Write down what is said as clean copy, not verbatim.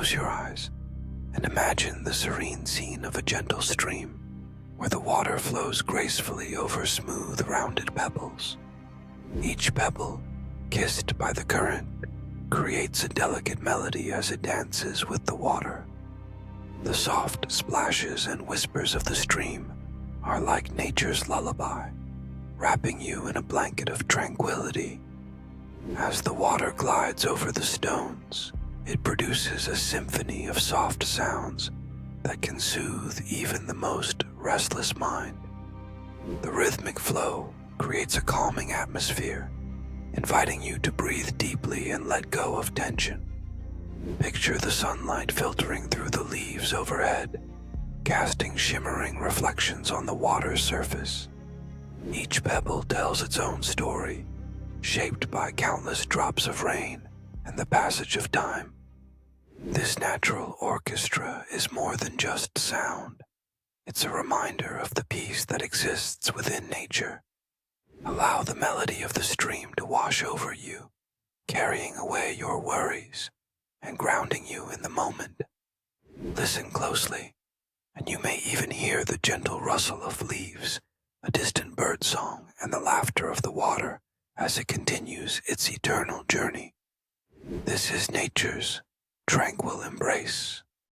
Close your eyes and imagine the serene scene of a gentle stream where the water flows gracefully over smooth, rounded pebbles. Each pebble, kissed by the current, creates a delicate melody as it dances with the water. The soft splashes and whispers of the stream are like nature's lullaby, wrapping you in a blanket of tranquility. As the water glides over the stones, it produces a symphony of soft sounds that can soothe even the most restless mind. The rhythmic flow creates a calming atmosphere, inviting you to breathe deeply and let go of tension. Picture the sunlight filtering through the leaves overhead, casting shimmering reflections on the water's surface. Each pebble tells its own story, shaped by countless drops of rain and the passage of time. This natural orchestra is more than just sound. It's a reminder of the peace that exists within nature. Allow the melody of the stream to wash over you, carrying away your worries and grounding you in the moment. Listen closely, and you may even hear the gentle rustle of leaves, a distant bird song, and the laughter of the water as it continues its eternal journey. This is nature's tranquil embrace.